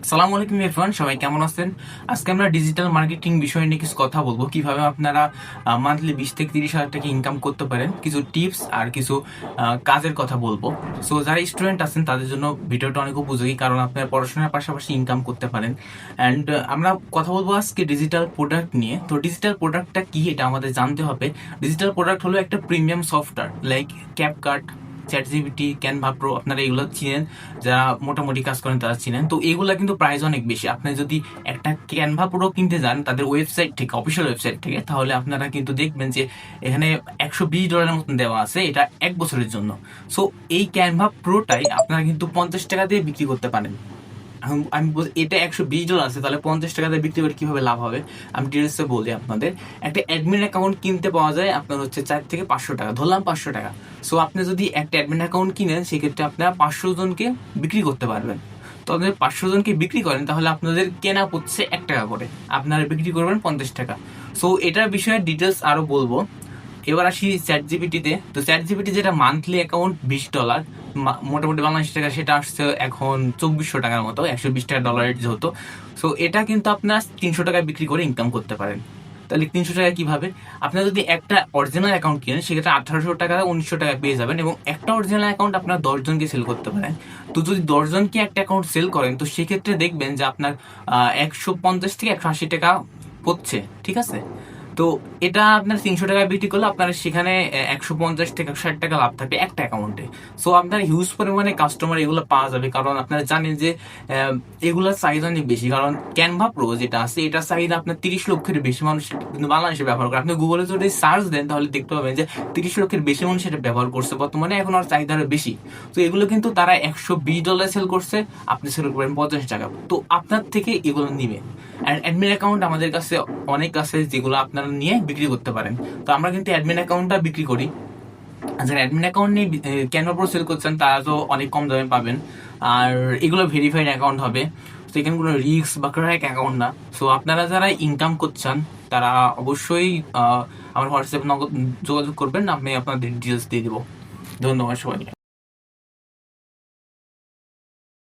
আসসালামু আলাইকুম ইরফান, সবাই কেমন আছেন? আজকে আমরা ডিজিটাল মার্কেটিং বিষয় নিয়ে কিছু কথা বলবো, কিভাবে আপনারা মান্থলি 20 থেকে 30 হাজার টাকা ইনকাম করতে পারেন। কিছু টিপস আর কিছু কাজের কথা বলবো। সো যারা স্টুডেন্ট আছেন তাদের জন্য ভিডিওটা অনেক উপযোগী, কারণ আপনারা পড়াশোনার পাশাপাশি ইনকাম করতে পারেন। অ্যান্ড আমরা কথা বলবো আজকে ডিজিটাল প্রোডাক্ট নিয়ে। তো ডিজিটাল প্রোডাক্টটা কি এটা আমাদের জানতে হবে। ডিজিটাল প্রোডাক্ট হলো একটা premium software, like CapCut, chat GPT, Canva pro, আপনারা এগুলো চিনেন, যারা মোটামুটি কাজ করেন তারা চিনেন। তো এগুলা কিন্তু প্রাইস অনেক বেশি। আপনি যদি একটা ক্যানভা প্রো কিনতে যান তাদের ওয়েবসাইট থেকে, অফিসিয়াল ওয়েবসাইট থেকে, তাহলে আপনারা কিন্তু দেখবেন যে এখানে $120 মতন দেওয়া আছে, এটা 1 বছরের জন্য। সো এই ক্যানভা প্রোটাই আপনারা কিন্তু 50 টাকা দিয়ে বিক্রি করতে পারেন। এটা $120 আছে, তাহলে 50 টাকা দিয়ে বিক্রি করে কিভাবে লাভ হবে আমি ডিটেলসে বলি আপনাদের। একটা অ্যাডমিন অ্যাকাউন্ট কিনতে পাওয়া যায় আপনার হচ্ছে 4 থেকে 500 টাকা, ধরলাম 500 টাকা। সো আপনি যদি একটা অ্যাডমিন অ্যাকাউন্ট কিনেন, সেক্ষেত্রে আপনারা 500 জনকে বিক্রি করতে পারবেন। তো আপনি 500 জনকে বিক্রি করেন, তাহলে আপনাদের কেনা পড়ছে 1 টাকা করে, আপনারা বিক্রি করবেন 50 টাকা। সো এটার বিষয়ে ডিটেলস আরো বলবো। এবার আসি চ্যাট জিপিটিতে। তো চ্যাট জিপিটি যেটা মান্থলি অ্যাকাউন্ট $20, মোটামুটি বাংলাদেশ টাকা সেটা আসছে এখন 2400 টাকার মতো, $120 ডলারের যেহেতু। সো এটা কিন্তু আপনার 300 টাকায় বিক্রি করে ইনকাম করতে পারেন। তাহলে 300 টাকা কিভাবে? আপনার যদি একটা অরিজিনাল অ্যাকাউন্ট কিনেন, সেক্ষেত্রে 1800 টাকা 1900 টাকা পেয়ে যাবেন, এবং একটা অরিজিনাল অ্যাকাউন্ট আপনার 10 জনকে সেল করতে পারেন। তো যদি 10 জনকে একটা অ্যাকাউন্ট সেল করেন, তো সেক্ষেত্রে দেখবেন যে আপনার 150 থেকে 180 টাকা পড়ছে, ঠিক আছে? তো এটা আপনার 300 টাকায় বিক্রি করলে আপনার সেখানে 150 থেকে 160 টাকা লাভ থাকবে একটা অ্যাকাউন্টে। সো আপনার হিউজ পরিমাণে কাস্টমার এগুলো পাওয়া যাবে, কারণ আপনারা জানেন যে এগুলোর সাইজ অনেক বেশি। কারণ ক্যানভা প্রো যেটা আছে, এটা সাইজ আপনার 30 লক্ষের বেশি মানুষ কিন্তু বাংলাদেশে ব্যবহার করে। আপনি গুগলে যদি সার্চ দেন, তাহলে দেখতে পাবেন যে 30 লক্ষের বেশি মানুষ এটা ব্যবহার করছে বর্তমানে, এখন আর চাহিদা আরো বেশি। তো এগুলো কিন্তু তারা $120 সেল করছে, আপনি সেল করবেন 50 টাকা। তো আপনার থেকে এগুলো নিবে। অ্যাডমিন অ্যাকাউন্ট আমাদের কাছে অনেক আছে, যেগুলো আপনারা নিয়ে বিক্রি করতে পারেন। তো আমরা কিন্তু অ্যাডমিন অ্যাকাউন্টটা বিক্রি করি। যারা অ্যাডমিন অ্যাকাউন্ট নিয়ে ক্যানভা প্রো সেল করছেন, তারা তো অনেক কম দামে পাবেন। আর এগুলো ভেরিফাইড অ্যাকাউন্ট হবে, তো এখানে কোনো রিস্ক বা ক্র্যাক অ্যাকাউন্ট না। সো আপনারা যারা ইনকাম করছেন, তারা অবশ্যই আমার হোয়াটসঅ্যাপ যোগাযোগ করবেন, আমি আপনাদের ডিটেলস দিয়ে দেবো। ধন্যবাদ সবাই।